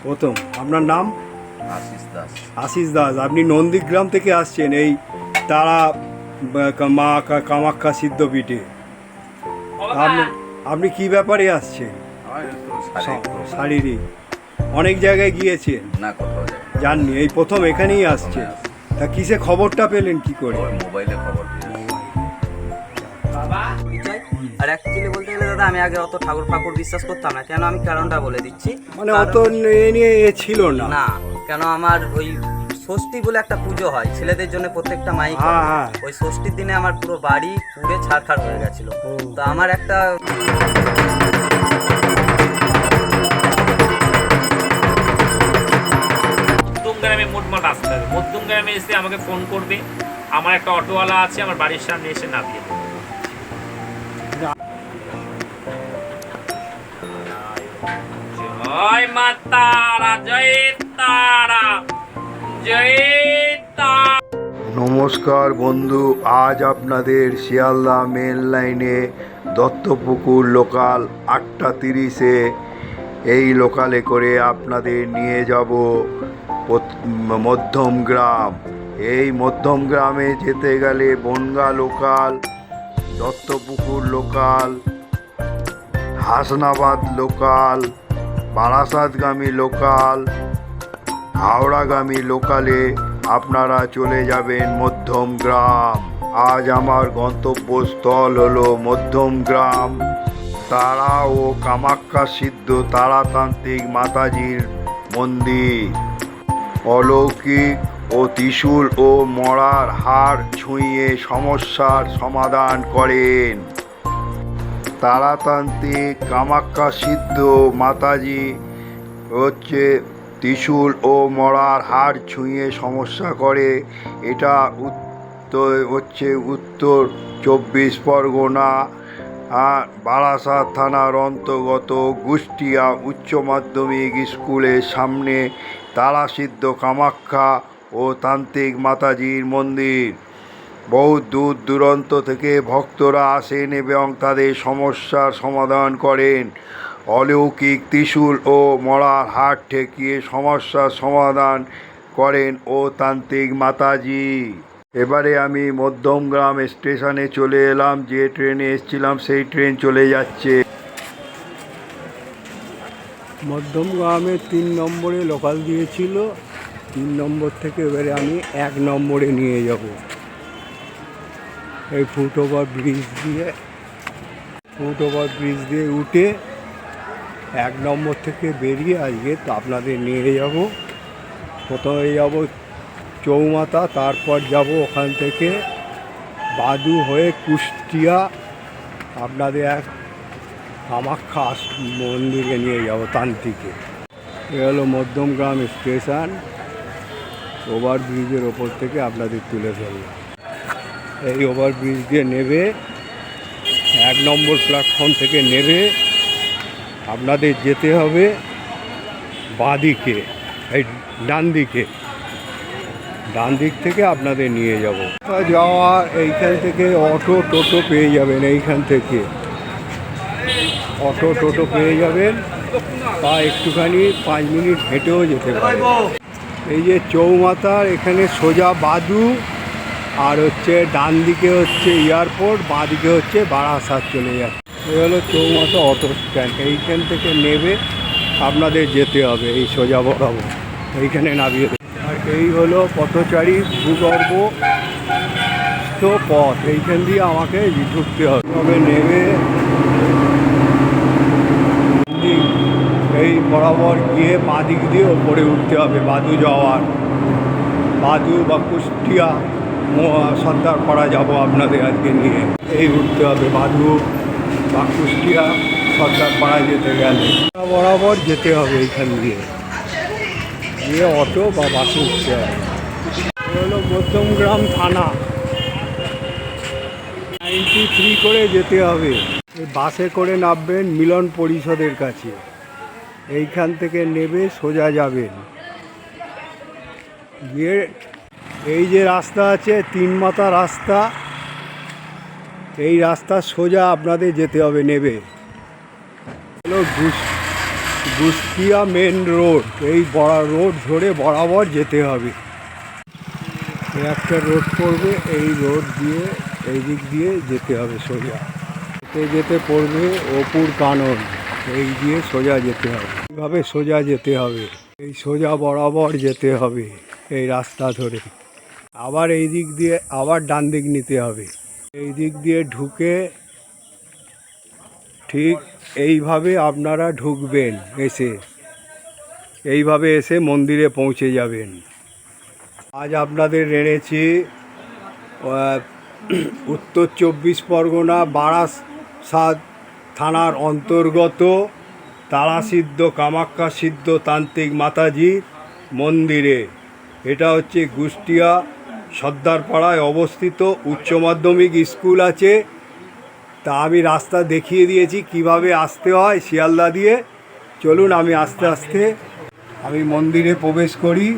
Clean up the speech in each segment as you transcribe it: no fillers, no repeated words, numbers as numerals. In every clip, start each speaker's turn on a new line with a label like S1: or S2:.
S1: প্রথম। আপনার নাম?
S2: আশিস দাস।
S1: আশিস দাস। আপনি নন্দীগ্রাম থেকে আসছেন এই তারা মা কামাখ্যা সিদ্ধপীঠে। আপনি কি ব্যাপারে আসছেন? শারীরিক। অনেক জায়গায় গিয়েছেন?
S2: না, কোথাও
S1: যাননি, এই প্রথম এখানেই আসছেন। তা কিসে খবরটা পেলেন কি করে?
S2: মোবাইলে খবর
S3: আর অ্যাকচুয়ালি বলতে গেলে দাদা, আমি আগে অত ঠাকুর ফাকুর বিশ্বাস করতাম না। কেন, আমি কারণটা বলে দিচ্ছি।
S1: মানে অত এ নিয়ে ছিল না।
S3: না, কেন আমার ওই ষষ্ঠী বলে একটা পুজো হয় ছেলেদের জন্য, প্রত্যেকটা মাইক। ওই ষষ্ঠীর দিনে আমার পুরো বাড়ি পুড়ে ছাড়খাড় হয়ে গেছিল। তো আমার একটা
S4: মধ্যমগ্রামে মোটমাট আসতে হবে। মধ্যমগ্রামে এসে আমাকে ফোন করবে, আমার একটা অটোওয়ালা আছে, আমার বাড়ির সামনে এসে নামিয়ে দেবে। জয় মা তারা, জয় তারা, জয় তারা।
S1: নমস্কার বন্ধু, আজ আপনাদের শিয়ালদা মেন লাইনে দত্তপুকুর লোকাল 8:30-এ এই লোকালে করে আপনাদের নিয়ে যাব মধ্যমগ্রাম। এই মধ্যমগ্রামে যেতে গেলে Bongaon local, Duttapukur local, Hasnabad local, বারাসাতগামী লোকাল, হাওড়াগামী লোকালে আপনারা চলে যাবেন মধ্যমগ্রাম। আজ আমার গন্তব্যস্থল হলো মধ্যমগ্রাম তারা ও কামাখ্যা সিদ্ধ তারাতান্ত্রিক মাতাজির মন্দির। অলৌকিক ও ত্রিশূল ও মরার হাড় ছুঁয়ে সমস্যার সমাধান করেন। তারাতান্ত্রিক কামাখ্যা সিদ্ধ মাতাজি হচ্ছে ত্রিশূল ও মরার হাড় ছুঁয়ে সমস্যা করে। এটা উত্তর 24 পরগনা বারাসাত থানার অন্তর্গত কুষ্টিয়া উচ্চ মাধ্যমিক স্কুলের সামনে তারাসিদ্ধ কামাখ্যা ও তান্ত্রিক মাতাজির মন্দির। বহু দূর দূরান্ত থেকে ভক্তরা আসেন এবং তাদের সমস্যার সমাধান করেন। অলৌকিক ত্রিশূল ও মরার হাড় ঠেকিয়ে সমস্যার সমাধান করেন ও তান্ত্রিক মাতাজি। এবারে আমি মধ্যমগ্রাম স্টেশনে চলে এলাম। যে ট্রেনে এসেছিলাম সেই ট্রেন চলে যাচ্ছে। মধ্যমগ্রামে 3 নম্বরে লোকাল দিয়েছিল। 3 নম্বর থেকে এবারে আমি 1 নম্বরে নিয়ে যাব। এই ফুটওভার ব্রিজ দিয়ে উঠে 1 নম্বর থেকে বেরিয়ে আজকে তো আপনাদের নিয়ে যাব। প্রথমে যাব চৌমাথা, তারপর যাব ওখান থেকে বাদু হয়ে কুষ্টিয়া, আপনাদের এক কামাখ্যা মন্দিরে নিয়ে যাব তান্ত্রিকে। এ হলো মধ্যমগ্রাম স্টেশন। ওভারব্রিজের ওপর থেকে আপনাদের তুলে ধরলাম। এই ওভারব্রিজ দিয়ে নেবে 1 নম্বর প্ল্যাটফর্ম থেকে নেবে আপনাদের যেতে হবে বাঁদিকে, এই ডান দিক থেকে আপনাদের নিয়ে যাব। যাওয়ার এইখান থেকে অটো টোটো পেয়ে যাবেন। এইখান থেকে অটো টোটো পেয়ে যাবেন, বা একটুখানি 5 মিনিট হেঁটেও যেতে পারেন। এই যে চৌমাথার এখানে সোজা বাদু, আর হচ্ছে ডান দিকে হচ্ছে এয়ারপোর্ট, বাঁ দিকে হচ্ছে বারাসাত চলে যাচ্ছে। এই হলো চৌমাথা অটো স্ট্যান্ড। এইখান থেকে নেবে আপনাদের যেতে হবে এই সোজা বরাবর, এইখানে নামিয়ে দেবে। আর এই হলো পথচারী ভূগর্ভস্থ পথ, এইখান দিয়ে আমাকে ঢুকতে হবে। তবে নেবে এই বরাবর গিয়ে বাঁ দিক দিয়ে ওপরে উঠতে হবে বাদু বা কুষ্টিয়া সর্দার করা যাব আপনাদের আজকে নিয়ে। এই উঠতে হবে বাদু বা কুষ্টিয়া সর্দার পাড়া যেতে গেলে বরাবর যেতে হবে এইখান দিয়ে অটো বা বাসে উঠতে হবে। হলো মধ্যমগ্রাম থানা। 93 করে যেতে হবে। বাসে করে নামবেন মিলন পরিষদের কাছে, এইখান থেকে নেবে সোজা যাবেন গিয়ে এই যে রাস্তা আছে 3 মাথা রাস্তা, এই রাস্তা সোজা আপনাদের যেতে হবে নেবে হলো গুষ্টিয়া মেন রোড। এই বড় রোড ধরে বরাবর যেতে হবে। এই একটা রোড পড়বে, এই রোড দিয়ে এই দিক দিয়ে যেতে হবে সোজা। যেতে যেতে পড়বে অপুর কানন, এই দিয়ে সোজা যেতে হবে। এইভাবে সোজা যেতে হবে, এই সোজা বরাবর যেতে হবে এই রাস্তা ধরে। আবার এই দিক দিয়ে আবার ডান দিক নিতে হবে। এই দিক দিয়ে ঢুকে ঠিক এইভাবে আপনারা ঢুকবেন, এইভাবে এসে মন্দিরে পৌঁছে যাবেন। আজ আপনাদের এনেছি উত্তর 24 পরগনা বারাসাত থানার অন্তর্গত তারাসিদ্ধ কামাখ্যা সিদ্ধ তান্ত্রিক মাতাজির মন্দিরে। এটা হচ্ছে কুষ্টিয়া সর্দারপাড়ায় অবস্থিত উচ্চ মাধ্যমিক স্কুল আছে। তা আমি রাস্তা দেখিয়ে দিয়েছি কিভাবে আসতে হয় শিয়ালদা দিয়ে। চলুন আমি আস্তে আস্তে আমি মন্দিরে প্রবেশ করি।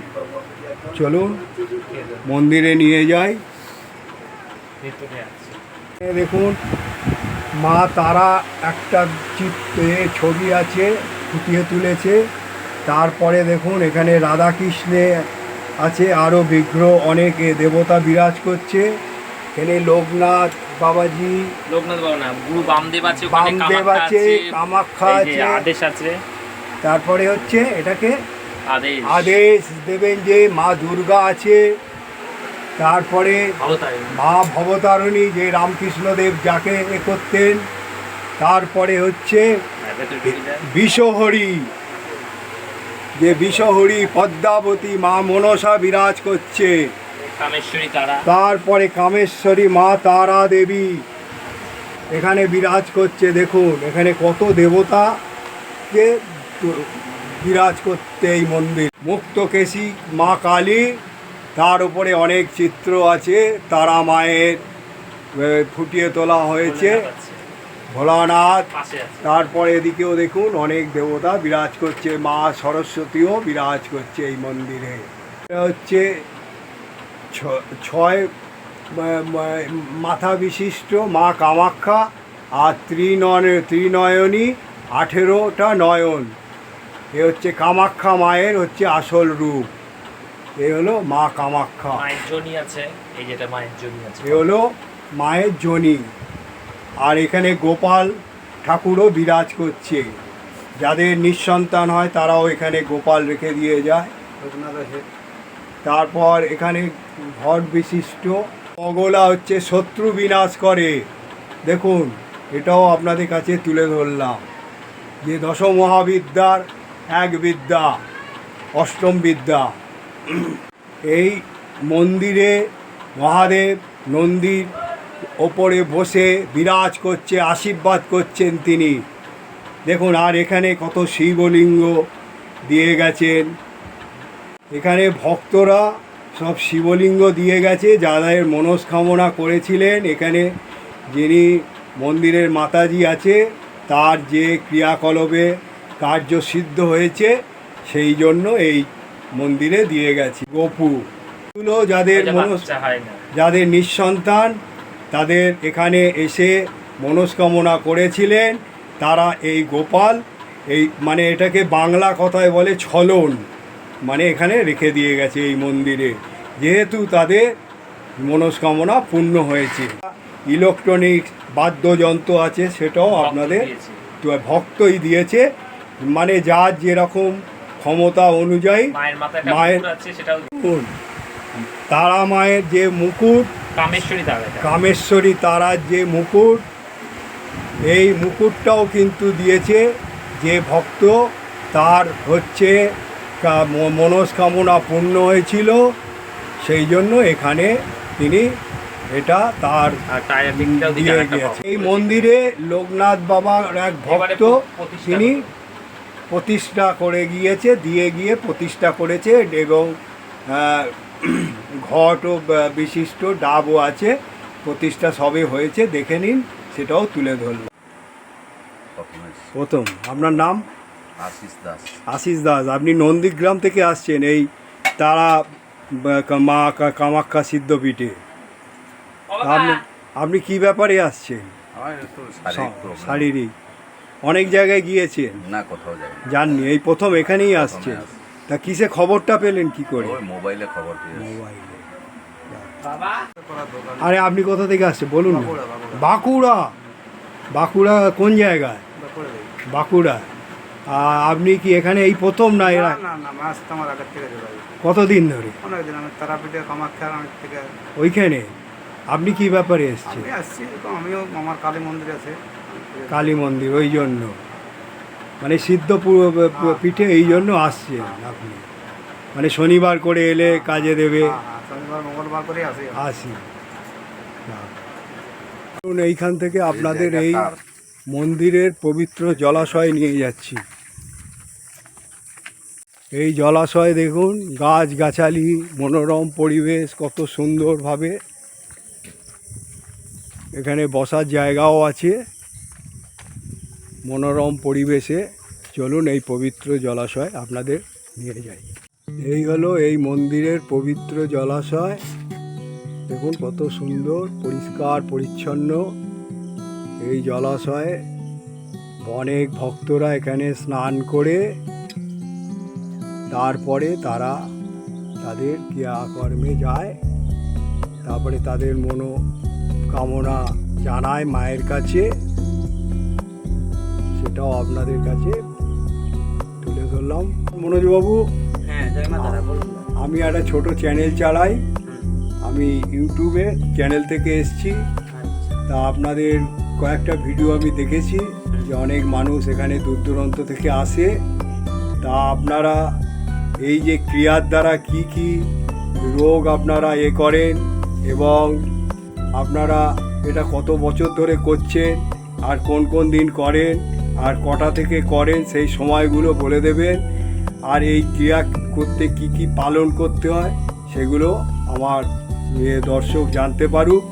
S1: চলুন মন্দিরে নিয়ে যাই। দেখুন মা তারা একটা ছবি আছে, ফুটিয়ে তুলেছে। তারপরে দেখুন এখানে রাধাকৃষ্ণে আছে, আরও বিগ্রহ অনেক দেবতা বিরাজ করছে। এখানে লোকনাথ বাবাজি,
S4: লোকনাথ বাবা না, গুরু বামদেব আছে,
S1: বামদেব আছে, কামাখ্যা আছে,
S4: আদেশ আছে।
S1: তারপরে হচ্ছে এটাকে
S4: আদেশ
S1: আদেশ দেবেন যে মা দুর্গা আছে। তারপরে মা ভবতারিণী যে রামকৃষ্ণদেব যাকে করতেন। তারপরে হচ্ছে বিষহরি, যে বিষহরি পদ্মাবতী মা মনসা বিরাজ করছে।
S4: কামেশ্বরী তারা,
S1: তারপরে কামেশ্বরী মা তারা দেবী এখানে বিরাজ করছে। দেখুন এখানে কত দেবতাকে বিরাজ করতে এই মন্দির। মুক্তকেশী মা কালী, তার উপরে অনেক চিত্র আছে, তারা মায়ের ফুটিয়ে তোলা হয়েছে, ভোলানাথ। তারপরে এদিকেও দেখুন অনেক দেবতা বিরাজ করছে, মা সরস্বতীও বিরাজ করছে এই মন্দিরে। এটা হচ্ছে 6 মাথা বিশিষ্ট মা কামাখ্যা, আর ত্রিনয়নী 18টা নয়ন। এ হচ্ছে কামাখ্যা মায়ের হচ্ছে আসল রূপ। এ হলো মা কামাখ্যা,
S4: মায়ের যোনি আছে, এই যেটা মায়ের যোনি আছে,
S1: এ হলো মায়ের যোনি। আর এখানে গোপাল ঠাকুরও বিরাজ করছে। যাদের নিঃসন্তান হয় তারাও এখানে গোপাল রেখে দিয়ে যায়। তারপর এখানে ঘট বিশিষ্ট অগলা হচ্ছে শত্রু বিনাশ করে। দেখুন এটাও আপনাদের কাছে তুলে ধরলাম যে দশমহাবিদ্যার এক বিদ্যা, অষ্টম বিদ্যা। এই মন্দিরে মহাদেব নন্দীর ওপরে বসে বিরাজ করছে, আশীর্বাদ করছেন তিনি। দেখুন আর এখানে কত শিবলিঙ্গ দিয়ে গেছেন। এখানে ভক্তরা সব শিবলিঙ্গ দিয়ে গেছে যাদের মনস্কামনা করেছিলেন। এখানে যিনি মন্দিরের মাতাজি আছে তার যে ক্রিয়াকলাপে কার্য সিদ্ধ য়েছে সেই জন্য এই মন্দিরে দিয়ে গেছে। গোপুগুলো যাদের নিঃসন্তান তাদের এখানে এসে মনস্কামনা করেছিলেন, তারা এই গোপাল এই মানে এটাকে বাংলা কথায় বলে ছলন, মানে এখানে রেখে দিয়ে গেছে এই মন্দিরে, যেহেতু তাদের মনস্কামনা পূর্ণ হয়েছে। ইলেকট্রনিক্স বাদ্যযন্ত্র আছে, সেটাও আপনাদের ভক্তই দিয়েছে, মানে যার যেরকম ক্ষমতা অনুযায়ী। মায়ের তারা মায়ের যে মুকুট, কামেশ্বরী তারার যে মুকুট, এই মুকুটটাও কিন্তু দিয়েছে যে ভক্ত তার হচ্ছে মনস্কামনা পূর্ণ হয়েছিল, সেই জন্য এখানে তিনি এটা তার দিয়ে গিয়েছে। এই মন্দিরে লোকনাথ বাবার এক ভক্ত তিনি প্রতিষ্ঠা করে গিয়েছে, দিয়ে গিয়ে প্রতিষ্ঠা করেছে, এবং ঘটও বিশিষ্ট ডাবও আছে, প্রতিষ্ঠা সবে হয়েছে, দেখে নিন, সেটাও তুলে ধরলাম। প্রথম আপনার নাম?
S2: আশিস দাস।
S1: আশিস দাস, আপনি নন্দীগ্রাম থেকে আসছেন এই তারা মা কামাখ্যা সিদ্ধপীঠে। আপনি কি ব্যাপারে আসছেন?
S2: আমার একটু
S1: শারীরিক। অনেক জায়গায় গিয়েছেন?
S2: না, কোথাও যাই না।
S1: জাননি, এই প্রথম এখানেই আসছেন। তা কিসে খবরটা পেলেন কি করে?
S2: ওই মোবাইলে খবর পেয়েছি।
S1: মোবাইলে। আরে আপনি কোথা থেকে আসছে বলুন না। বাঁকুড়া। বাঁকুড়া কোন জায়গায়? বাঁকুড়া। আপনি কি এখানে এই প্রথম না এরা?
S5: না না, মাস তো আমার আগের থেকে যোগাযোগ।
S1: কতদিন ধরে?
S5: অনেকদিন আমি তারাপীঠে কামাখ্যার অনেক থেকে
S1: ওইখানে আপনি কি ব্যাপারে এসছেন?
S5: আমি আসছি, তো আমিও আমার কালী মন্দির আছে।
S1: কালী মন্দির, ওই জন্য মানে সিদ্ধপুর পিঠে এই জন্য আসছেন আপনি, মানে শনিবার করে এলে কাজে দেবে।
S5: হ্যাঁ হ্যাঁ, শনিবার মঙ্গলবার করে আসি।
S1: আসি। ধরুন, এইখান থেকে আপনাদের এই মন্দিরের পবিত্র জলাশয় নিয়ে যাচ্ছি। এই জলাশয় দেখুন, গাছগাছালি, মনোরম পরিবেশ, কত সুন্দরভাবে। এখানে বসার জায়গাও আছে মনোরম পরিবেশে। চলুন এই পবিত্র জলাশয় আপনাদের নিয়ে যাই। এই হলো এই মন্দিরের পবিত্র জলাশয়। দেখুন কত সুন্দর, পরিষ্কার পরিচ্ছন্ন এই জলাশয়ে। অনেক ভক্তরা এখানে স্নান করে তারপরে তারা তাদের ক্রিয়াকর্মে যায়, তারপরে তাদের মনোকামনা জানায় মায়ের কাছে। সেটাও আপনাদের কাছে তুলে ধরলাম। মনোজবাবু,
S3: হ্যাঁ, জয় মা তারা, বলুন।
S1: আমি একটা ছোট চ্যানেল চালাই, আমি ইউটিউবে চ্যানেল থেকে এসেছি। তা আপনাদের কয়েকটা ভিডিও আমি দেখেছি যে অনেক মানুষ এখানে দূর দূরান্ত থেকে আসে। তা আপনারা এই যে ক্রিয়ার দ্বারা কি কি রোগ আপনারা করেন এবং আপনারা এটা কত বছর ধরে করছেন আর কোন কোন দিন করেন আর কটা থেকে করেন সেই সময়গুলো বলে দেবেন। আর এই ক্রিয়া করতে কি কি পালন করতে হয় সেগুলো আমার দর্শক জানতে পারুক,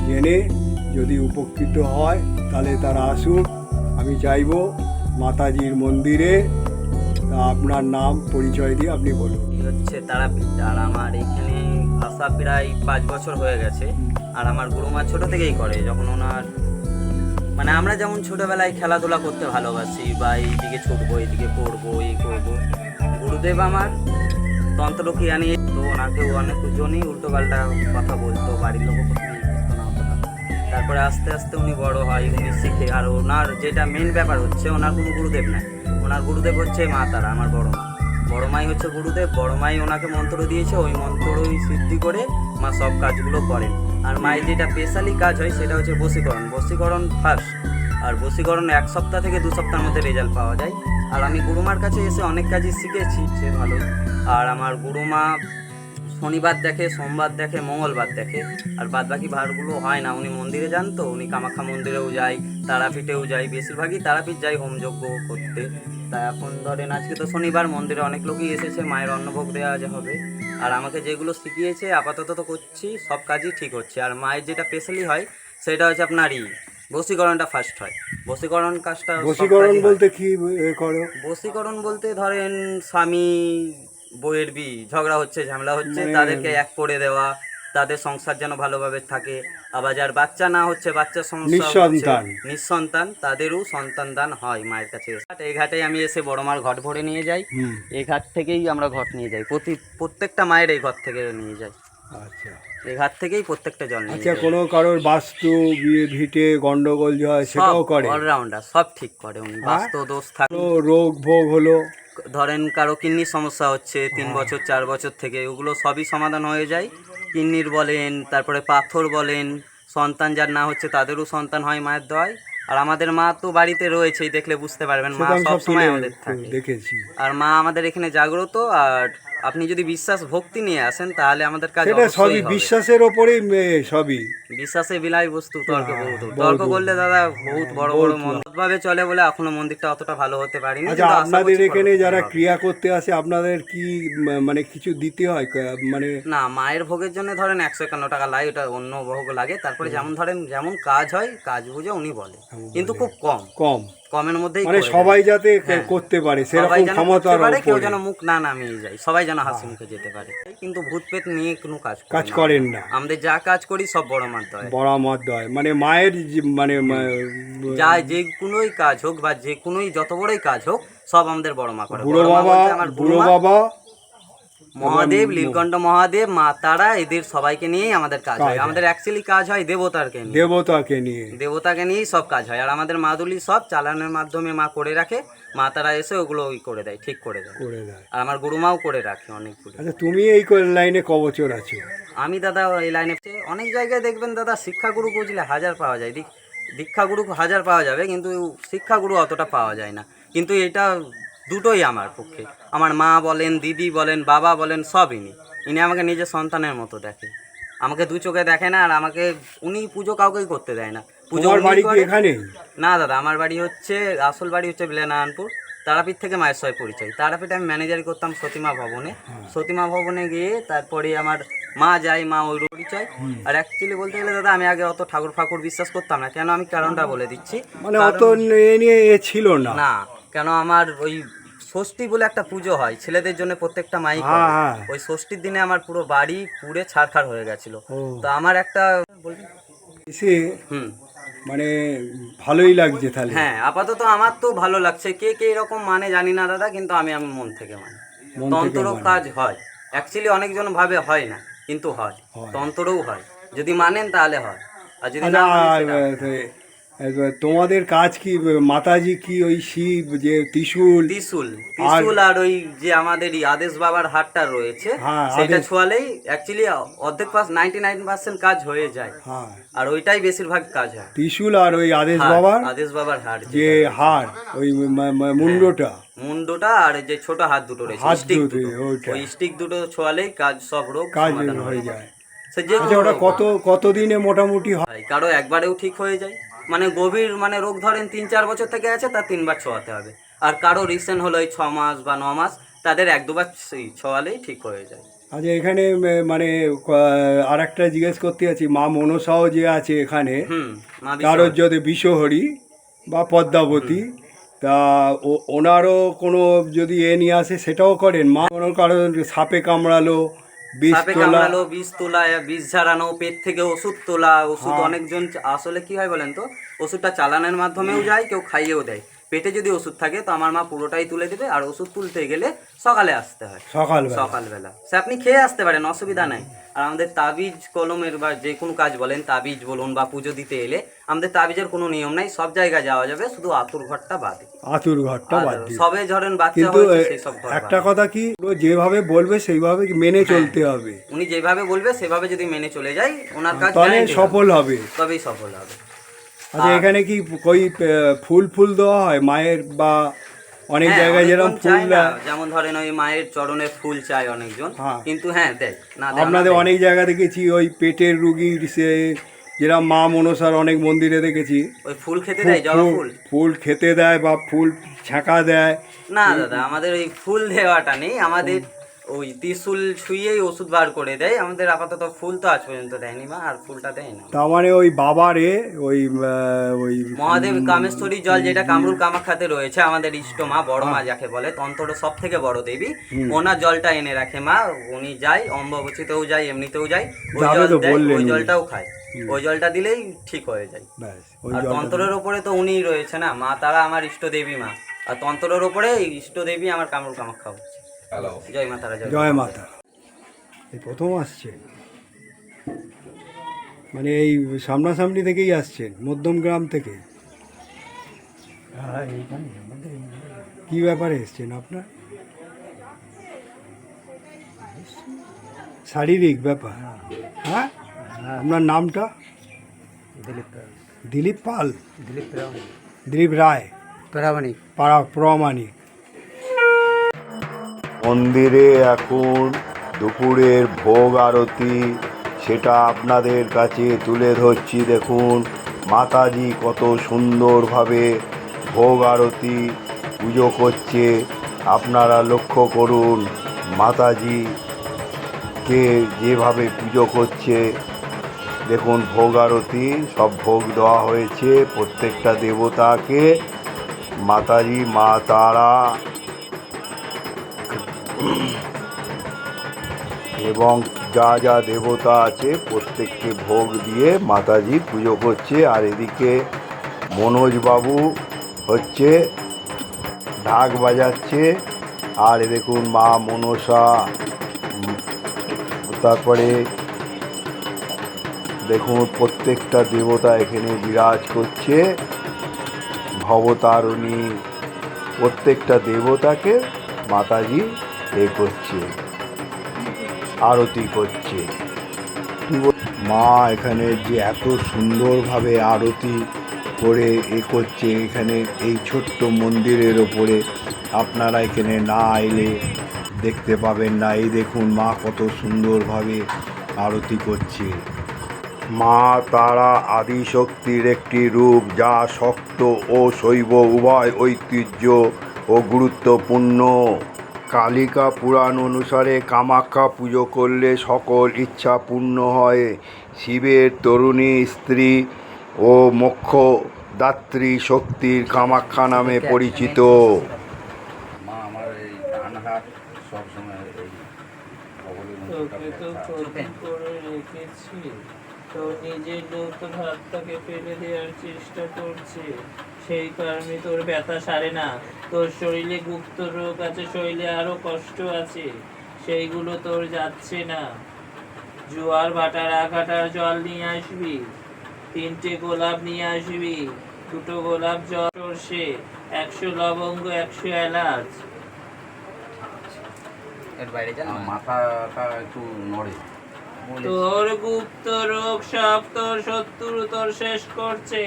S1: জেনে যদি উপকৃত হয় তাহলে তারা আসুন। আমি চাইব মাতাজির মন্দিরে। তা আপনার নাম পরিচয় দিয়ে আপনি বলুন।
S3: এই হচ্ছে তারাপীঠ, আর আমার এখানে আসা প্রায় 5 বছর হয়ে গেছে। আর আমার গুরুমা ছোট থেকেই করে, যখন ওনার মানে আমরা যেমন ছোটবেলায় খেলাধুলা করতে ভালোবাসি বা এইদিকে ছুটবো, এইদিকে পড়বো, এই করবো, গুরুদেব আমার তন্ত্রক্রিয়া নিয়ে, তো ওনাকেও অনেকজনই উল্টোপাল্টা কথা বলতো, বাড়ির লোকও পছন্দ করতো না অতটা। তারপরে আস্তে আস্তে উনি বড় হয়, উনি শিখে। আর ওনার যেটা মেন ব্যাপার হচ্ছে, ওনার কোনো গুরুদেব নাই, ওনার গুরুদেব হচ্ছে মা তারা, আমার বড় মা। বড় মাই হচ্ছে গুরুদেব। বড় মাই ওনাকে মন্ত্র দিয়েছে, ওই মন্ত্রই সিদ্ধি করে মা সব কাজগুলো করেন। আর মায়ের যেটা স্পেশালি কাজ হয় সেটা হচ্ছে বশীকরণ। বশীকরণ ফার্স্ট, আর বশীকরণ 1 সপ্তাহ থেকে 2 সপ্তাহের মধ্যে রেজাল্ট পাওয়া যায়। আর আমি গুরুমার কাছে এসে অনেক কাজই শিখেছি, সে ভালোই। আর আমার গুরুমা শনিবার দেখে, সোমবার দেখে, মঙ্গলবার দেখে, আর বাদ বাকি ভারগুলো হয় না। উনি মন্দিরে যান, তো উনি কামাখ্যা মন্দিরেও যায়, তারাপীঠেও যায়, বেশিরভাগই তারাপীঠ যাই হোমযজ্ঞ করতে। তা এখন ধরেন আজকে তো শনিবার, মন্দিরে অনেক লোকই এসেছে, মায়ের অন্নভোগ দেওয়া হবে। আর আমাকে যেগুলো শিখিয়েছে আপাতত তো করছি, সব কাজই ঠিক হচ্ছে। আর মায়ের যেটা স্পেশালি হয় সেটা হচ্ছে আপনার বশীকরণটা ফার্স্ট হয়। বশীকরণ কাজটা
S1: বশীকরণ বলতে কি করো?
S3: বশীকরণ বলতে ধরেন স্বামী বউয়ের ঝগড়া হচ্ছে, ঝামেলা হচ্ছে,
S1: মানে
S3: তাদেরকে এক করে দেওয়া, তাদের সংসার যেন ভালোভাবে থাকে। আবার যার বাচ্চা না হচ্ছে, বাচ্চার সমস্যা
S1: নিঃসন্তান।
S3: নিঃসন্তান, তাদেরও সন্তান দান হয় মায়ের কাছে। এই ঘাটে আমি এসে বড় মার ঘট ভরে নিয়ে যাই। এই ঘাট থেকেই আমরা ঘট নিয়ে যাই, প্রত্যেকটা মায়ের এই ঘর থেকে নিয়ে যাই।
S1: আচ্ছা,
S3: এই ঘাট থেকেই প্রত্যেকটা জল নিয়ে
S1: আচ্ছা।
S3: যাই।
S1: কোনো কারোর বাস্তু বিয়ে ভিটে গন্ডগোল হয় সেটাও করে?
S3: অলরাউন্ডার, সব ঠিক করে উনি। বাস্তু দোষ থাকলে,
S1: রোগ ভোগ হলো,
S3: ধরেন কারো কিডনির সমস্যা হচ্ছে 3 বছর 4 বছর থেকে, ওগুলো সবই সমাধান হয়ে যায়। কিডনির বলেন, তারপরে পাথর বলেন, সন্তান যার না হচ্ছে তাদেরও সন্তান হয় মায়ের দোয়ায়। আর আমাদের মা তো বাড়িতে রয়েছেই, দেখলে বুঝতে পারবেন, মা
S1: সেটা আমি
S3: সব
S1: সব
S3: সময়
S1: তুলে
S3: আমাদের থাকে।
S1: দেখেছি।
S3: আর মা আমাদের এখানে জাগ্রত। আর আপনি যদি বিশ্বাস ভক্তি নিয়ে আসেন তাহলে আমাদের কাজ
S1: সেটা
S3: অবশ্যই
S1: সবই
S3: হবে।
S1: বিশ্বাসের ওপরেই সবই।
S3: বিশ্বাসে বিলাই বস্তু, তর্কে বহুত।
S1: বহুত
S3: তর্ক
S1: বহুত।
S3: করলে দাদা বহুত বড় বড়
S1: বহুত।
S3: মতভাবে চলে বলে এখনো মন্দিরটা অতটা ভালো হতে পারেনি।
S1: আচ্ছা,
S3: কিন্তু আশা
S1: আপনাদের
S3: করছি
S1: এখানে
S3: পরবর্তীতে
S1: যারা
S3: হবে।
S1: ক্রিয়া করতে আসে আপনাদের কি মানে কিছু দিতে হয় মানে?
S3: না, মায়ের ভোগের জন্য ধরেন 151 টাকা লাগে, ওটা অন্য ভোগ লাগে। তারপরে যেমন ধরেন যেমন কাজ হয়, কাজ বুঝে উনি বলে, কিন্তু খুব কম।
S1: কম।
S3: কমের মধ্যেই
S1: মানে
S3: করে দেয়।
S1: সবাই যাতে
S3: হ্যাঁ।
S1: করতে পারে
S3: সবাই
S1: সেরকম
S3: যেন
S1: ক্ষমতার
S3: করতে পারে, কেউ
S1: উপরে
S3: যেন মুখ না নামিয়ে যায়, সবাই যেন হাসি মুখে যেতে পারে। কিন্তু ভূত পেত নিয়ে কোনো
S1: কাজ করেন না।
S3: আমাদের যা কাজ করি সব বড় মানতে হয়।
S1: বড় মত হয় মানে মায়ের মানে
S3: যা যে কোনোই কাজ হোক বা যে কোনোই যত বড়ই কাজ হোক সব আমাদের বড় মা করে।
S1: বুড়ো
S3: বড় মা
S1: বাবা
S3: বলতে আমার
S1: বুড়ো
S3: গুরুমা,
S1: বাবা
S3: মহাদেব, নীলকণ্ঠ মহাদেব, মা তারা, এদের সবাইকে নিয়েই আমাদের কাজ হয়। আমাদের অ্যাকচুয়ালি কাজ হয় দেবতাকে নিয়ে,
S1: দেবতাকে নিয়ে।
S3: দেবতাকে নিয়েই সব কাজ হয়। আর আমাদের মাদুলি সব চালানোর মাধ্যমে মা করে রাখে, মা তারা এসে ওগুলো ওই করে দেয়, ঠিক করে দেয়।
S1: করে দেয়।
S3: আর আমার গুরুমাও করে রাখে অনেকগুলো।
S1: আচ্ছা তুমি এই লাইনে ক বছর আছো?
S3: আমি দাদা এই লাইনে অনেক জায়গায় দেখবেন দাদা শিক্ষাগুরু খুঁজলে হাজার পাওয়া যায়, দীক্ষাগুরু হাজার পাওয়া যাবে, কিন্তু শিক্ষাগুরু অতটা পাওয়া যায় না। কিন্তু এটা দুটোই আমার পক্ষে, আমার মা বলেন, দিদি বলেন, বাবা বলেন, সব ইনি আমাকে নিজের সন্তানের মতো দেখে, আমাকে দু চোখে দেখে না। আর আমাকে উনি পুজো কাউকেই করতে দেয় না। পুজো
S1: তোমার
S3: উনি
S1: বাড়ি কি
S3: করে।
S1: এখানে?
S3: না দাদা, আমার বাড়ি হচ্ছে, আসল বাড়ি হচ্ছে বিলেনারায়ণপুর। তারাপীঠ থেকে মায়ের সঙ্গে পরিচয়। তারাপীঠে আমি ম্যানেজারি করতাম সতীমা ভবনে। সতীমা ভবনে গিয়ে তারপরে আমার মা যায়, মা ওই পরিচয়। আর অ্যাকচুয়ালি বলতে গেলে দাদা আমি আগে অত ঠাকুর ফাকুর বিশ্বাস করতাম না। কেন, আমি কারণটা বলে দিচ্ছি।
S1: মানে অত এ নিয়ে এ ছিল না।
S3: না, কেন আমার ওই ষষ্ঠী বলে একটা পুজো হয় ছেলেদের জন্য, প্রত্যেকটা মাই করে।
S1: হ্যাঁ, হ্যাঁ।
S3: ওই ষষ্ঠীর দিনে আমার পুরো বাড়ি পুড়ে ছারখার হয়ে গেছিল।
S1: ও।
S3: তো আমার একটা
S1: এসে
S3: হুম
S1: মানে ভালোই লাগছে তাহলে।
S3: হ্যাঁ, আপাতত আমার তো ভালো লাগছে। কে কে এরকম মানে জানি না দাদা, কিন্তু আমি মন থেকে মানি।
S1: মন থেকে
S3: তন্ত্র
S1: মানে।
S3: কাজ হয়, অ্যাকচুয়ালি অনেকজন ভাবে হয় না, কিন্তু হয়।
S1: হয়।
S3: তন্ত্রও হয়, যদি মানেন তাহলে হয়, আর যদি
S1: আচ্ছা
S3: না মানেন সেটা-
S1: তোমাদের কাজ কি? মাতাজি কি ওই শিব যে ত্রিশূল?
S3: ত্রিশূল আর ওই যে আমাদের এই আদেশ বাবার হাটটা রয়েছে,
S1: হ্যাঁ,
S3: সেটা
S1: আদেশ।
S3: ছোঁয়ালেই অ্যাকচুয়ালি অর্ধেক 99% কাজ হয়ে যায়।
S1: হ্যাঁ,
S3: আর ওইটাই বেশিরভাগ কাজ হয়।
S1: ত্রিশূল আর ওই আদেশ
S3: হাট,
S1: বাবার
S3: আদেশ বাবার হাট
S1: যে
S3: যেটা।
S1: হার ওই মুন্ডটা,
S3: মুন্ডটা আর যে ছোট হাত দুটো রয়েছে,
S1: হাত
S3: স্টিক
S1: দুটো,
S3: দুটো,
S1: ওইটা।
S3: ওই স্টিক দুটো ছোঁয়ালেই কাজ, সব রোগ
S1: কাজ
S3: সমাধান
S1: হয়ে যায়।
S3: সে যে
S1: আচ্ছা ওটা কত দিনে মোটামুটি হয়?
S3: হয়, কারো একবারেও ঠিক হয়ে যায়। মানে গভীর মানে রোগ ধরেন 3-4 বছর থেকে আছে, তার 3 বার ছোঁয়াতে হবে। আর কারো রিসেন্ট হলো এই 6 মাস বা 9 মাস, তাদের 1-2 বার ছোঁয়ালেই ঠিক হয়ে যায়।
S1: আচ্ছা এখানে মানে আর একটা জিজ্ঞেস করতে আছি, মা মনসাও যে আছে এখানে,
S3: মা
S1: কারোর যদি বিশ্বহরি বা পদ্মাবতী, তা ওনারও কোনো যদি এ নিয়ে আসে সেটাও করেন? মা কোনো কারো সাপে কামড়ালো, বিষ
S3: সাপে
S1: তোলা,
S3: কামড়ালো, বিষ তোলা, বিষ ঝাড়ানো, পেট থেকে ওষুধ তোলা, ওষুধ
S1: হ্যাঁ।
S3: অনেকজন আসলে কি হয় বলেন তো, ওষুধটা চালানোর মাধ্যমেও যায়, কেউ খাইয়েও দেয়। পেটে যদি ওষুধ থাকে তো আমার মা পুরোটাই তুলে দেবে, আর ওষুধ তুলতে গেলে সকালে আসতে হয়, সকালবেলা। সে আপনি খেয়ে আসতে পারেন, অসুবিধা নাই। আর আমাদের তাবিজ কলমের বা যে কোনো কাজ বলেন, তাবিজ বলুন বা পুজো দিতে এলে আমাদের তাবিজের কোনো নিয়ম নাই, সব জায়গায় যাওয়া যাবে, শুধু আতুর ঘরটা বাদে।
S1: আতুর ঘরটা
S3: আর
S1: বাদ দিয়ে।
S3: সবে ধরেন বাচ্চা
S1: কিন্তু
S3: হয়েছে সেই সব ঘর
S1: একটা
S3: বাদে।
S1: কথা কি, ও যেভাবে বলবে সেইভাবে মেনে চলতে হবে,
S3: উনি যেভাবে বলবে সেভাবে যদি মেনে চলে যাই, ওনার কাজ
S1: তাহলে
S3: guarantee
S1: সফল হবে।
S3: তবেই সফল হবে।
S1: আচ্ছা এখানে কি কই ফুল দেওয়া হয় মায়ের, বা অনেক
S3: হ্যাঁ,
S1: জায়গায় যেরকম
S3: অনেকজন
S1: ফুল
S3: চায় না,
S1: দেয়?
S3: যেমন ধরেন ওই মায়ের চরণে ফুল চায় অনেকজন,
S1: হ্যাঁ।
S3: কিন্তু হ্যাঁ দেয় না, দেয় না,
S1: আপনাদের
S3: দেয়।
S1: অনেক জায়গা দেখেছি ওই পেটের রুগীর সে যেরকম মা মনসার অনেক মন্দিরে দেখেছি
S3: ওই ফুল খেতে দেয়, জবা ফুল।
S1: ফুল খেতে দেয় বা ফুল ছ্যাঁকা দেয়।
S3: না দাদা, আমাদের ওই ফুল দেওয়াটা নেই, আমাদের ওই ত্রিশূল ছুঁয়েই ওষুধ বার করে দেয়। আমাদের আপাতত ফুল তো আজ পর্যন্ত দেয়নি মা, আর ফুলটা দেয় না।
S1: তার মানে ওই বাবারে ওই
S3: মহাদেব কামেশ্বরী জল, যেটা কামরুল কামাখ্যাতে রয়েছে, আমাদের ইষ্ট মা, বড় মা যাকে বলে, তন্ত্র সব থেকে বড় দেবী, ওনার জলটা এনে রাখে মা। উনি যায়, অম্বাবচীতেও যায়, এমনিতেও যায়, ওই
S1: যাবে
S3: জল
S1: তো
S3: দেয়,
S1: বললেন
S3: ওই
S1: উনি।
S3: জলটাও খায়। ওই জলটা দিলেই ঠিক হয়ে যায়।
S1: ব্যাস ওই
S3: আর
S1: জলটা
S3: তন্ত্রের ওপরে তো উনিই রয়েছে না, মা তারা আমার ইষ্ট দেবী মা, আর তন্ত্রের ওপরে ইষ্ট দেবী আমার কামরুল কামাখ্যা হচ্ছে। জয় মা তারা,
S1: জয় মাতা। এই প্রথম আসছে মানে এই সামনাসামনি থেকেই আসছেন, মধ্যমগ্রাম থেকে? কি ব্যাপারে এসছেন আপনার? শারীরিক ব্যাপার? হ্যাঁ, আপনার নামটা? দিলীপ পাল, দিলীপ রায়, প্রামাণিক। মন্দিরে এখন দুপুরের ভোগ আরতি, সেটা আপনাদের কাছে তুলে ধরছি। দেখুন মাতাজি কত সুন্দরভাবে ভোগ আরতি পুজো করছে, আপনারা লক্ষ্য করুন মাতাজিকে যেভাবে পুজো করছে। দেখুন ভোগ আরতি, সব ভোগ দেওয়া হয়েছে প্রত্যেকটা দেবতাকে, মাতাজি মা তারা এবং যা যা দেবতা আছে প্রত্যেককে ভোগ দিয়ে মাতাজি পুজো করছে। আর এদিকে মনোজবাবু হচ্ছে ঢাক বাজাচ্ছে। আর এ দেখুন মা মনসা, তারপরে দেখুন প্রত্যেকটা দেবতা এখানে বিরাজ করছে। ভবতারিণী প্রত্যেকটা দেবতাকে মাতাজি করছে, আরতি করছে। মা এখানে যে এত সুন্দরভাবে আরতি করে করছে এখানে এই ছোট্ট মন্দিরের ওপরে, আপনারা এখানে না এলে দেখতে পাবেন না। এই দেখুন মা কত সুন্দরভাবে আরতি করছে। মা তারা আদিশক্তির একটি রূপ, যা শক্ত ও শৈব উভয় ঐতিহ্য ও গুরুত্বপূর্ণ। কালিকা পুরাণ অনুসারে কামাখ্যা পুজো করলে সকল ইচ্ছা পূর্ণ হয়। শিবের তরুণী স্ত্রী ও মোক্ষদাত্রী শক্তির কামাখ্যা নামে পরিচিত।
S2: মা আমার এই ডান হাত সবসময় এই কবলের মধ্যে
S6: তোকে তো ক্ষতি করে রেখেছি, তো নিজের লোক তোর হাতটাকে ফেলে দেওয়ার চেষ্টা করছে, সেই কারণে তোর ব্যথা সারে না। তোর শরীরে গুপ্ত রোগ আছে, শরীরে আরো কষ্ট আছে, সেইগুলো তোর যাচ্ছে না। জোয়ার ভাটার 1 কাটার জল নিয়ে আসবি, 3টে গোলাপ নিয়ে আসবি, 2টো গোলাপ জল, সর্ষে, 100 লবঙ্গ, 100 এলাচ।
S3: এর বাইরে যান না।
S2: মাথাটা একটু নড়ে।
S6: তোর গুপ্ত রোগ সব তোর শত্রু তোর শেষ করছে।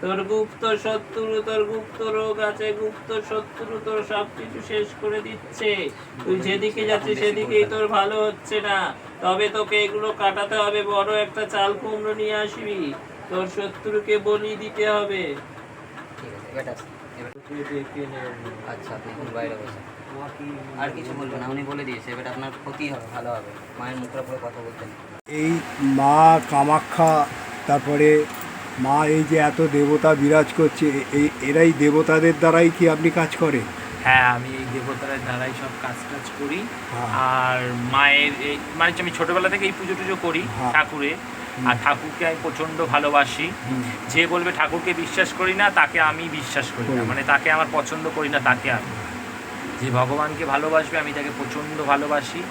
S6: তোর গুপ্ত শত্রু, তোর গুপ্ত রোগ আছে, গুপ্ত শত্রু তোর সবকিছু শেষ করে দিচ্ছে। তুই যেদিকে যাচ্ছিস সেদিকেই তোর ভালো হচ্ছে না। তবে তোকে এগুলো কাটাতে হবে। বড় একটা চাল কুমড়ো নিয়ে আসবি, তোর শত্রুকে বলি দিতে হবে।
S3: ঠিক আছে, এবার আসুন।
S6: তোকে ডেকে নেব।
S3: আচ্ছা, আপনি এখন বাইরে বসেন, আর কিছু বলবেন না। উনি বলে দিয়েছে এবার আপনার ক্ষতি হবে, ভালো হবে। মায়ের মুখের উপরে কথা বলতেন।
S1: এই মা কামাখ্যা, তারপরে মা এই যে এত দেবতা বিরাজ করছে, এরাই দেবতাদের দ্বারাই কি আপনি কাজ করেন?
S4: হ্যাঁ, আমি এই দেবতার দ্বারাই সব কাজ করি।
S1: হ্যাঁ।
S4: আর মায়ের এই মানে আমি ছোটবেলা থেকে এই পুজো টুজো করি
S1: হ্যাঁ।
S4: ঠাকুরের। আর ঠাকুরকে আমি প্রচণ্ড ভালোবাসি। যে বলবে ঠাকুরকে বিশ্বাস করি না, তাকে আমি বিশ্বাস করি না, মানে তাকে আমার পছন্দ করি না। তাকে আমি, যে ভগবানকে ভালোবাসবে আমি তাকে প্রচণ্ড ভালোবাসি।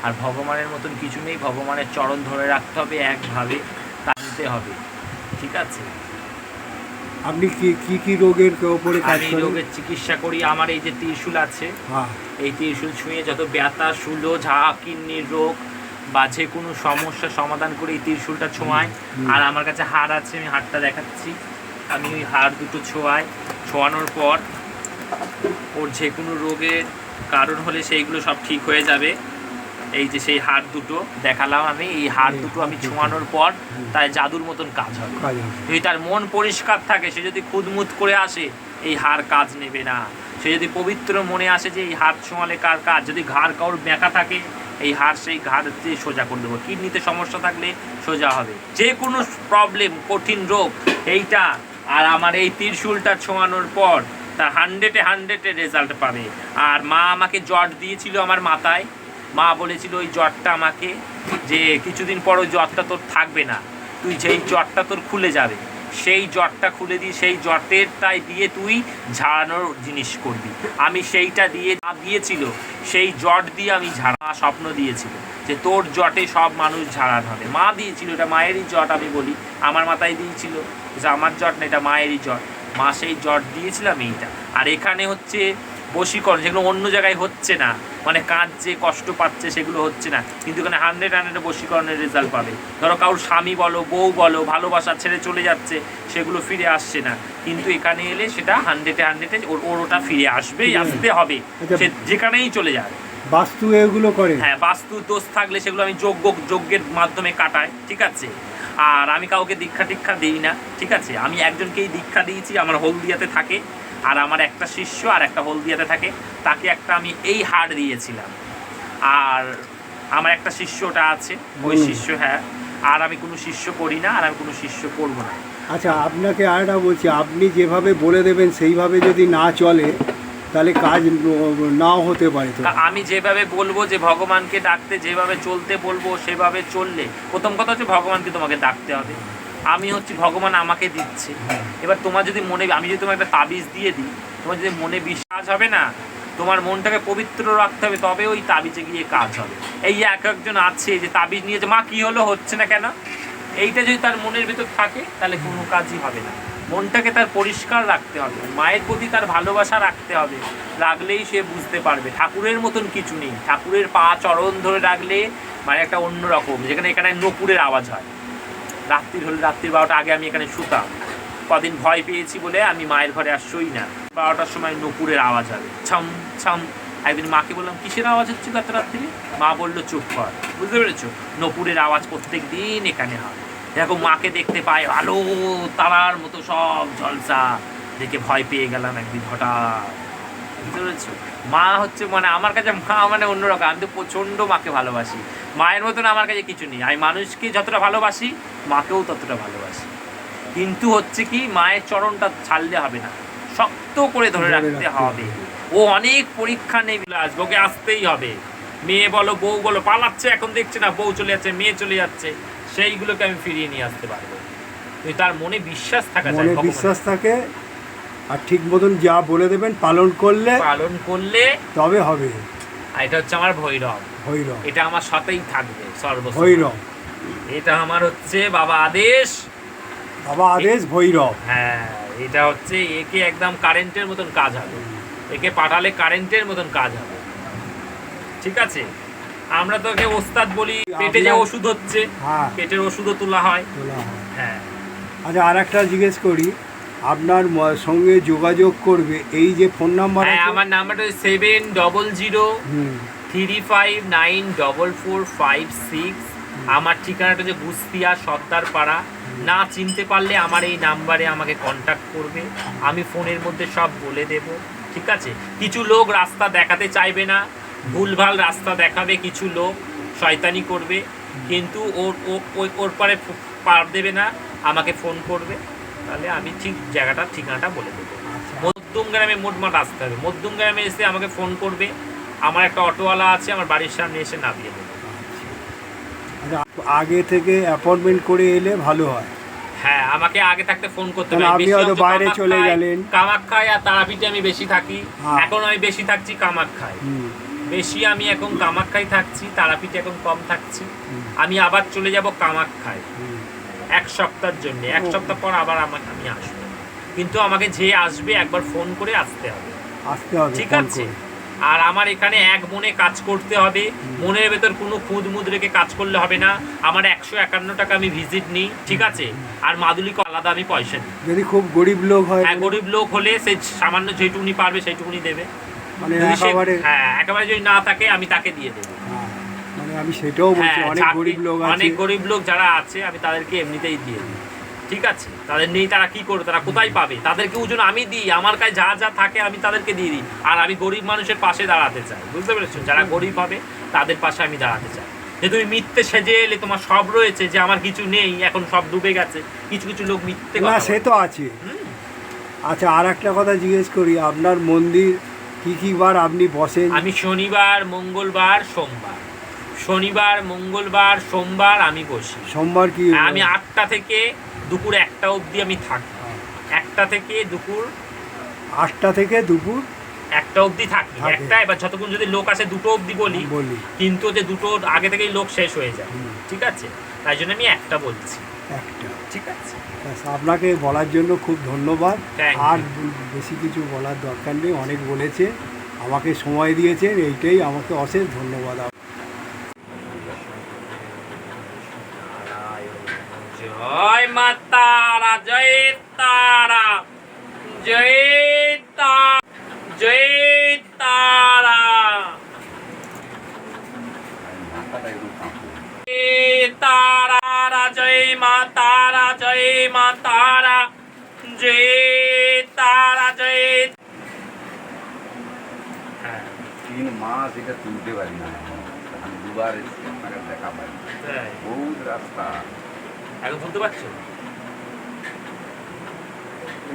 S4: আর ভগবানের মতন কিছু নেই। ভগবানের চরণ ধরে রাখতে হবে, একভাবে টানতে হবে, ঠিক আছে?
S1: আপনি কি কি রোগের ওপরে কাজ
S4: আমি
S1: করেন?
S4: রোগের চিকিৎসা করি। আমার এই যে ত্রিশূল আছে,
S1: হ্যাঁ।
S4: এই ত্রিশূল ছুঁয়ে যত ব্যথা, শুলো, ঝা, কিডনির রোগ বা যে কোনো সমস্যার সমাধান করে এই ত্রিশূলটা ছোঁয়াই। আর আমার কাছে হাড় আছে, আমি হাড়টা দেখাচ্ছি। আমি ওই হাড় দুটো ছোঁয়ানোর পর ওর যে কোনো রোগের কারণ হলে সেইগুলো সব ঠিক হয়ে যাবে। এই যে সেই হাড় দুটো দেখালাম আমি, এই হাড় দুটো আমি ছোঁয়ানোর পর তাই জাদুর মতন কাজ হবে। যদি তার মন পরিষ্কার থাকে, সে যদি খুদমুদ করে আসে, এই হাড় কাজ নেবে না। সে যদি পবিত্র মনে আসে যে এই হাড় ছোঁয়ালে কার কাজ, যদি ঘাড় কারোর ব্যাঁকা থাকে, এই হাড় সেই ঘাড় দিয়ে সোজা করে দেবো। কিডনিতে সমস্যা থাকলে সোজা হবে। যে কোনো প্রবলেম, কঠিন রোগ এইটা। আর আমার এই ত্রিশূলটা ছোঁয়ানোর পর তার 100-এ রেজাল্ট পাবে। আর মা আমাকে জট দিয়েছিল আমার মাথায়। মা বলেছিল ওই জটটা আমাকে, যে কিছুদিন পর ওই জটটা তোর থাকবে না, তুই যেই জটটা তোর খুলে যাবে, সেই জটটা খুলে দিয়ে সেই জটেরটাই দিয়ে তুই ঝাড়ানোর জিনিস করবি। আমি সেইটা দিয়েছিল, সেই জট দিয়ে আমি ঝাড়া স্বপ্ন দিয়েছিল যে তোর জটে সব মানুষ ঝাড়ানো হবে। মা দিয়েছিল, এটা মায়েরই জট। আমি বলি আমার মাথায় দিয়েছিল যে আমার জট না, এটা মায়েরই জট। মা সেই জট দিয়েছিলাম এইটা। আর এখানে হচ্ছে বশীকরণ, যেগুলো অন্য জায়গায় হচ্ছে না, মানে কাঁদছে, কষ্ট পাচ্ছে, সেগুলো হচ্ছে না। কিন্তু এখানে 100 বশীকরণের রেজাল্ট পাবে। ধরো কারোর স্বামী বলো, বউ বলো, ভালোবাসা ছেড়ে চলে যাচ্ছে, সেগুলো ফিরে আসছে না, কিন্তু এখানে এলে সেটা 100-এ ওর ওটা ফিরে আসবেই, আসতে হবে, সে যেখানেই চলে যাবে।
S1: বাস্তু এগুলো করে?
S4: হ্যাঁ, বাস্তু দোষ থাকলে সেগুলো আমি যজ্ঞের মাধ্যমে কাটাই, ঠিক আছে? আর আমি কাউকে দীক্ষা দিই না, ঠিক আছে? আমি একজনকেই দীক্ষা দিয়েছি, আমার হলদিয়াতে থাকে। আর আমার একটা শিষ্য আর একটা হলদিয়াতে থাকে, তাকে একটা আমি এই হাড় দিয়েছিলাম। আর আমার একটা শিষ্যটা আছে, ওই শিষ্য, হ্যাঁ। আর আমি কোনো শিষ্য করি না, আর আমি কোনো শিষ্য করবো না।
S1: আচ্ছা, আপনাকে আরেকটা বলছি, আপনি যেভাবে বলে দেবেন সেইভাবে যদি না চলে তাহলে কাজ নাও হতে পারে তো।
S4: তা আমি যেভাবে বলবো যে ভগবানকে ডাকতে, যেভাবে চলতে বলবো সেভাবে চললে, প্রথম কথা হচ্ছে ভগবানকে তোমাকে ডাকতে হবে। আমি হচ্ছে ভগবান আমাকে দিচ্ছে। এবার তোমার যদি মনে, আমি যদি তোমার একটা তাবিজ দিয়ে দিই, তোমার যদি মনে বিশ্বাস হবে না, তোমার মনটাকে পবিত্র রাখতে হবে, তবে ওই তাবিজে গিয়ে কাজ হবে। এই এক একজন আছে যে তাবিজ নিয়েছে, মা কি হলো, হচ্ছে না কেন, এইটা যদি তার মনের ভিতর থাকে তাহলে কোনো কাজই হবে না। মনটাকে তার পরিষ্কার রাখতে হবে, মায়ের প্রতি তার ভালোবাসা রাখতে হবে, রাখলেই সে বুঝতে পারবে ঠাকুরের মতন কিছু নেই। ঠাকুরের পা চরণ ধরে রাখলে মানে একটা অন্য রকম, যেখানে এখানে নপুরের আওয়াজ হয়। রাত্রির হলে রাত্রির 12টা আগে আমি এখানে শুতাম, কদিন ভয় পেয়েছি বলে আমি মায়ের ঘরে আর শুই না। 12টার সময় নপুরের আওয়াজ হবে, ছাম ছাম। একদিন মাকে বললাম কিসের আওয়াজ হচ্ছে এত রাত্রি, মা বললো চুপ কর। বুঝতে পেরেছো, নপুরের আওয়াজ প্রত্যেক দিন এখানে হয়। দেখো মাকে দেখতে পাই আলো তারার মতো সব ঝলসা, দেখে ভয় পেয়ে গেলাম একদিন হঠাৎ। বুঝতে পেরেছো, মা হচ্ছে মানে আমার কাছে মা মানে অন্যরকম। আমি তো প্রচণ্ড মাকে ভালোবাসি, মায়ের মতন আমার কাছে কিছু নেই। আমি মানুষকে যতটা ভালোবাসি মাকেও ততটা ভালোবাসি। কিন্তু হচ্ছে কি, মায়ের চরণটা ছাড়লে হবে না, শক্ত করে ধরে রাখতে হবে। ও অনেক পরীক্ষা নেই, আসবে, ওকে আসতেই হবে। মেয়ে বলো বউ বলো পালাচ্ছে, এখন দেখছে না বউ চলে যাচ্ছে মেয়ে চলে যাচ্ছে, সেইগুলোকে আমি ফিরিয়ে নিয়ে আসতে পারবো। তুই তার মনে বিশ্বাস থাকা চাই,
S1: মনে বিশ্বাস থাকে, আর ঠিক মতন যা বলে দেবেন পালন করলে তবে হবে।
S4: আর এটা হচ্ছে আমার ভৈরব,
S1: ভৈরব,
S4: এটা আমার সাথেই থাকবে সর্বসময়।
S1: ভৈরব,
S4: এটা আমার হচ্ছে বাবা আদেশ,
S1: বাবা আদেশ ভৈরব।
S4: হ্যাঁ, এটা হচ্ছে একে একদম কারেন্টের মতন কাজ হবে, একে পাঠালে কারেন্টের মতন কাজ হবে। ঠিক আছে, আমরা তো একে ওস্তাদ বলি। পেটে যে ওষুধ হচ্ছে,
S1: হ্যাঁ,
S4: পেটের ওষুধও তোলা হয়। হ্যাঁ।
S1: আচ্ছা, আর একটা জিজ্ঞেস করি, আপনার সঙ্গে যোগাযোগ করবে এই যে ফোন নাম্বার?
S4: হ্যাঁ, আমার নাম্বারটা 7003594456। আমার ঠিকানাটা যে গুস্তিয়া সর্দার পাড়া। না চিনতে পারলে আমার এই নাম্বারে আমাকে কন্ট্যাক্ট করবে, আমি ফোনের মধ্যে সব বলে দেব। ঠিক আছে, কিছু লোক রাস্তা দেখাতে চাইবে না, ভুলভাল রাস্তা দেখাবে, কিছু লোক শয়তানি করবে, কিন্তু ওর পরে পার দেবে না, আমাকে ফোন করবে, তাহলে আমি ঠিক জায়গাটা ঠিকানাটা বলে দেবো। মধ্যম গ্রামে মোটমাট আসতে হবে, মধ্যম গ্রামে এসে আমাকে ফোন করবে, আমার একটা অটোওয়ালা আছে, আমার বাড়ির সামনে এসে নামিয়ে দেবে।
S1: আগে থেকে অ্যাপয়েন্টমেন্ট করে এলে ভালো হয়।
S4: হ্যাঁ, আমাকে আগে থাকতে ফোন করতে হবে।
S1: আপনি হয়তো বাইরে চলে গেলেন,
S4: কামাখ্যায় আর তারাপীঠে আমি বেশি থাকি।
S1: হ্যাঁ।
S4: এখন আমি বেশি থাকছি কামাখ্যায়, বেশি আমি এখন কামাখ্যায় থাকছি, তারাপীঠে এখন কম থাকছি। আমি আবার চলে যাব কামাখ্যায় 1 সপ্তাহের জন্য, 1 সপ্তাহ পর আবার আমি আসবো। কিন্তু আমাকে যে আসবে একবার ফোন করে আসতে হবে, ঠিক আছে? আর আমার এখানে এক মনে কাজ করতে হবে, মনের ভেতর কোনো খুঁত মুদ রেখে কাজ করলে হবে না। আমার 151 টাকা আমি ভিজিট নিই, ঠিক আছে? আর মাদুলিকে আলাদা আমি পয়সা নিই।
S1: যদি খুব গরিব লোক হয়,
S4: হ্যাঁ, গরিব লোক হলে সে সামান্য যেটুকুনি পারবে সেইটুকুনি দেবে,
S1: মানে
S4: হ্যাঁ একেবারে যদি না থাকে আমি তাকে দিয়ে দেবো।
S1: মানে আমি সেটাও বলছি, অনেক গরিব লোক আছে,
S4: অনেক গরিব লোক যারা আছে আমি তাদেরকে এমনিতেই দিয়ে দিই, ঠিক আছে? তাদের নেই, তারা কি করবে, তারা কোথায় পাবে, তাদেরকে ওজন আমি দিই, আমার কাছে যা যা থাকে আমি তাদেরকে দিয়ে দিই। আর আমি গরিব মানুষের পাশে দাঁড়াতে চাই, বুঝতে পেরেছো? যারা গরিব হবে তাদের পাশে আমি দাঁড়াতে চাই। যে তুমি মিথ্যে সেজে এলে তোমার সব রয়েছে, যে আমার কিছু নেই, এখন সব ডুবে গেছে, কিছু কিছু লোক মিথ্যে
S1: না, সে তো আছে। আচ্ছা, আর একটা কথা জিজ্ঞেস করি, আপনার মন্দির কি বার আপনি বসেন?
S4: আমি শনিবার, মঙ্গলবার, সোমবার, শনিবার, মঙ্গলবার, সোমবার আমি বসি।
S1: সোমবার কি?
S4: আমি 8টা থেকে দুপুর 1টা অবধি আমি থাকি। 1টা থেকে দুপুর
S1: 8টা থেকে দুপুর
S4: 1টা অবধি থাকি। একটা, এবার যতক্ষণ যদি লোক আসে 2টো অবধি বলি, কিন্তু যে 2টোর আগে থেকেই লোক শেষ হয়ে যায়, ঠিক আছে? তাই জন্য আমি 1টা বলছি।
S1: 1টা,
S4: ঠিক আছে?
S1: আপনাকে বলার জন্য খুব ধন্যবাদ।
S4: Thank you.
S1: আর বেশি কিছু বলার দরকার নেই, অনেক বলেছে, আমাকে সময় দিয়েছেন, এইটাই আমাকে অশেষ ধন্যবাদ।
S4: জয় মা তারা, জয় তারা, জয় তারা, জয় তারা, তারা, জয় মা তারা, জয় মা তারা, জয় তারা, জয়।
S2: 3 মাস এটা তুলতে পারি না, আমি 2বার এসে আপনাকে দেখা পাই, বহুত রাস্তা।
S4: এখন তুলতে পারছো?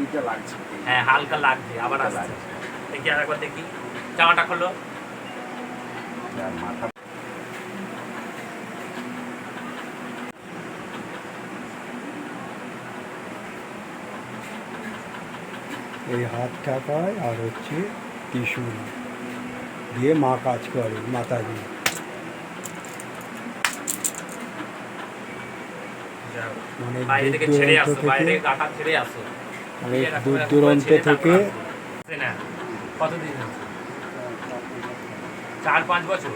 S2: এইটা লাগছে
S4: হ্যাঁ হালকা লাগবে, আবার আসছে। দেখি আরেকবার দেখি, জামাটা খোলো।
S2: আর মাথা
S7: এই হাত ঠাকায় আর হচ্ছে ত্রিশূল দিয়ে মা কাজ করে, মাতাজি।
S4: যাও,
S7: অনেক
S4: বাইরে থেকে
S7: দূর
S4: ছেড়ে
S7: দূরান্ত
S4: আসো, বাইরে
S7: থেকে,
S4: থেকে কাকা ছেড়ে আসো।
S7: অনেক
S4: এরকম
S7: দূর
S4: এরকম
S7: দূরান্ত
S4: করে ছেড়ে
S7: থেকে
S4: তারপর আসবে। না কতদিন হচ্ছে? 4-5 বছর।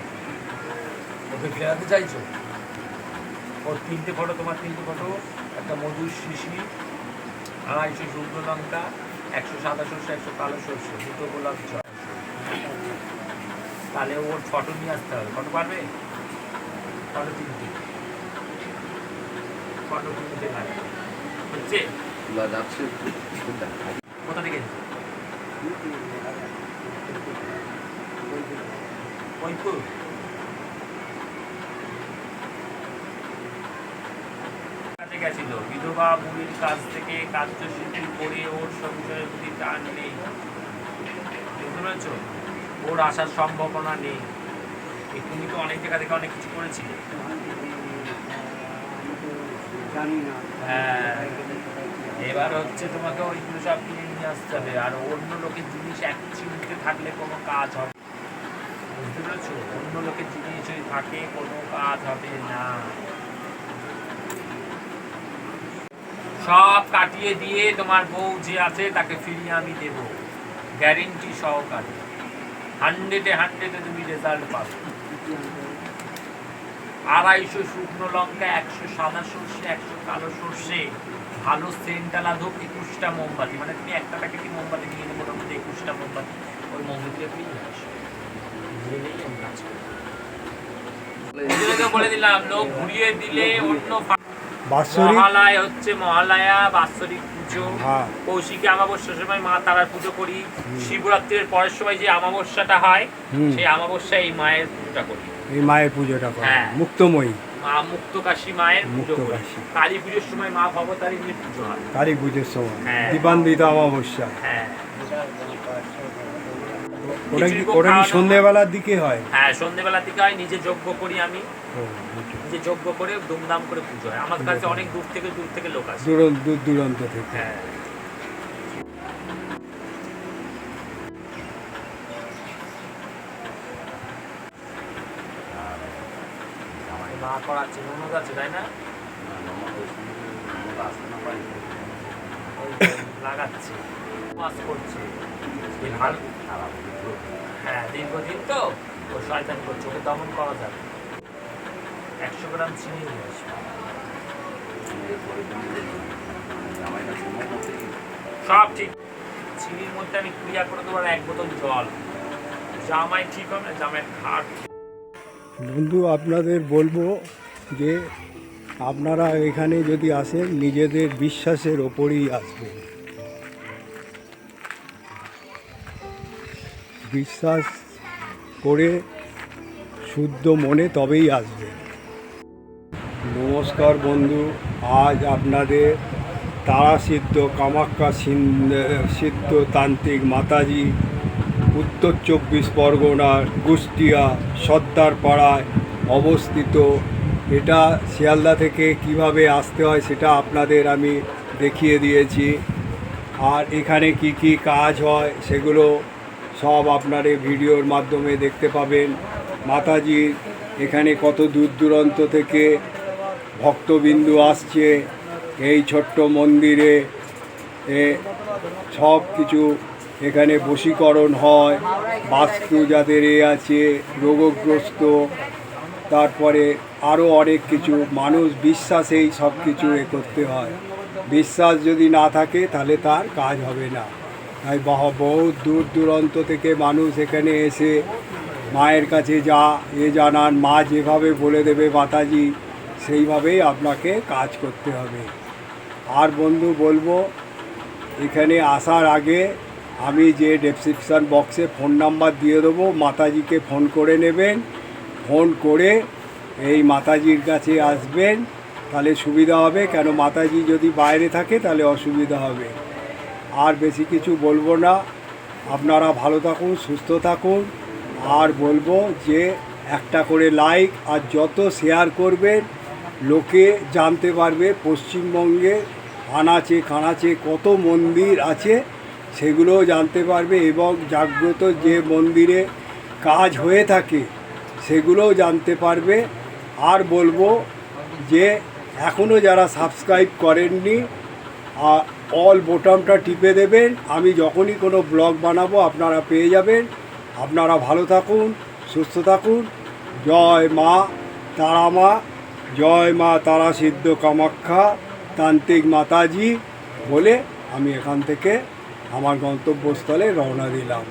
S4: ওকে ফেরাতে চাইছো? ওর 3টে ফটো, তোমার 3টে ফটো, একটা মধুর শিশি, 250 শুকনো লঙ্কা, 100 সাদা সর্ষে, 100 কালো সর্ষে, 2টো গোলাপ জল। তাহলে ওর ফটো নিয়ে আসতে হবে। ফটো পারবে? ফটো 3টে, ফটো 3টে লাগবে। হচ্ছে?
S2: তোলা যাচ্ছে
S4: কোথা থেকে এসেছে? ফরিদপুর? কাছে গেছিল, বিধবা বুড়ির কাছ থেকে কার্যসিদ্ধি করে ওর সংসারের প্রতি টান নেই। বুঝতে পেরেছ? ওর আসার সম্ভাবনা নেই। তুমি তো অনেক জায়গা থেকে অনেক কিছু করেছিলে।
S5: জানি না।
S4: হ্যাঁ, এবার হচ্ছে তোমাকে ওইগুলো সব কিনে নিয়ে আসতে হবে। আর অন্য লোকের জিনিস এক চিমটে থাকলে কোনো কাজ হবে, বুঝতে পেরেছো? অন্য লোকের জিনিস ওই থাকে, কোনো কাজ হবে না। সব কাটিয়ে দিয়ে তোমার বউ যে আছে তাকে ফিরিয়ে আমি দেব, গ্যারেন্টি সহকারে। 100-এ তুমি রেজাল্ট পাবে। 250 শুকনো লঙ্কা, 100 সাদা সর্ষে, 100 কালো সর্ষে, ভালো সেন্টালা ধূপ, 21টা মোমবাতি। মানে তুমি একটা প্যাকেটই মোমবাতি নিয়ে নেবো, মোটামুটি 21টা মোমবাতি। ওই মোমবাতিটা তুমি নিয়ে আসো, নিলেই আমি কাজ করি। বলে দিলাম, লোক ঘুরিয়ে দিলে অন্য
S7: বাৎসরিক
S4: মহালয়া হচ্ছে মহালয়া, বাৎসরিক পুজো,
S7: হ্যাঁ।
S4: কৌশিকী অমাবস্যার সময় মা তারার পুজো করি, শিবরাত্রির পরের সময় যে অমাবস্যাটা হয় সেই অমাবস্যায় এই মায়ের পুজোটা করি।
S7: এই মায়ের পুজোটা করে,
S4: হ্যাঁ।
S7: মুক্তময়ী
S4: মা মুক্তকাশী মায়ের পুজো করি।
S7: মুক্তকাশী।
S4: কালী পুজোর সময় মা ভবতারিণীর পুজো হয়।
S7: কালী পুজোর সময়,
S4: হ্যাঁ।
S7: দীপান্বিত অমাবস্যা।
S4: হ্যাঁ
S7: ওটা কি
S4: খিচুড়ি
S7: ওটা কি
S4: খাওয়ানো
S7: সন্ধ্যেবেলার দিকে হয়?
S4: হ্যাঁ, সন্ধ্যেবেলার দিকে হয়। নিজে যজ্ঞ করি আমি,
S7: ও, বুঝলাম।
S4: নিজে যজ্ঞ করে ধুমধাম করে পুজো হয়। আমার কাছে অনেক দূর থেকে লোক আসে।
S7: দূর দূরান্ত থেকে।
S4: হ্যাঁ, মা করাচ্ছে, ননদ আছে তাই না? ওই তো লাগাচ্ছে, মাছ করছে। এই ভালো, হ্যাঁ দীর্ঘদিন তো ও শয়তান করছে, ওকে দমন করা যাবে। 100 গ্রাম চিনি নিয়ে আসবে। সব ঠিক। চিনির মধ্যে আমি ক্রিয়া করে দেবো আর 1 বোতল জল। জামাই ঠিক হবে না, জামাই খাট।
S7: বন্ধু, আপনাদের বলবো যে আপনারা এখানে যদি আসেন নিজেদের বিশ্বাসের ওপরেই আসবেন। বিশ্বাস করে শুদ্ধ মনে তবেই আসবেন। নমস্কার বন্ধু, আজ আপনাদের তারাসিদ্ধ কামাখ্যা সিদ্ধ তান্ত্রিক মাতাজি উত্তর 24 পরগনার কুষ্টিয়া সর্দারপাড়ায় অবস্থিত। এটা শিয়ালদা থেকে কিভাবে আসতে হয় সেটা আপনাদের আমি দেখিয়ে দিয়েছি। আর এখানে কি কি কাজ হয় সেগুলো সব আপনারা ভিডিওর মাধ্যমে দেখতে পাবেন। মাতাজির এখানে কত দূর দূরান্ত থেকে ভক্তবিন্দু আসছে এই ছোট্ট মন্দিরে। সব কিছু এখানে বশীকরণ হয়, বাস্তু যাদের আছে রোগগ্রস্ত, তারপরে আরও অনেক কিছু, মানুষ বিশ্বাসেই সব কিছু করতে হয়। বিশ্বাস যদি না থাকে তাহলে তার কাজ হবে না। তাই বহু দূর দূরান্ত থেকে মানুষ এখানে এসে মায়ের কাছে জানান, মা যেভাবে বলে দেবে মাতাজি সেইভাবেই আপনাকে কাজ করতে হবে। আর বন্ধু বলবো, এখানে আসার আগে আমি যে ডেসক্রিপশান বক্সে ফোন নাম্বার দিয়ে দেবো, মাতাজিকে ফোন করে নেবেন। ফোন করে এই মাতাজির কাছে আসবেন, তাহলে সুবিধা হবে। কেন মাতাজি যদি বাইরে থাকে তাহলে অসুবিধা হবে। আর বেশি কিছু বলবো না। আপনারা ভালো থাকুন, সুস্থ থাকুন। আর বলবো যে একটা করে লাইক আর যত শেয়ার করবেন লোকে জানতে পারবে পশ্চিমবঙ্গে আনাচে কানাচে কত মন্দির আছে সেগুলোও জানতে পারবে, এবং জাগ্রত যে মন্দিরে কাজ হয়ে থাকে সেগুলোও জানতে পারবে। আর বলবো যে এখনও যারা সাবস্ক্রাইব করেননি অল বোতামটা টিপে দেবেন, আমি যখনই কোনো ব্লগ বানাবো আপনারা পেয়ে যাবেন। আপনারা ভালো থাকুন, সুস্থ থাকুন। জয় মা তারা মা, জয় মা তারা সিদ্ধ কামাখ্যা তান্ত্রিক মাতাজি বলে আমি এখান থেকে আমার গন্তব্যস্থলে রওনা দিলাম।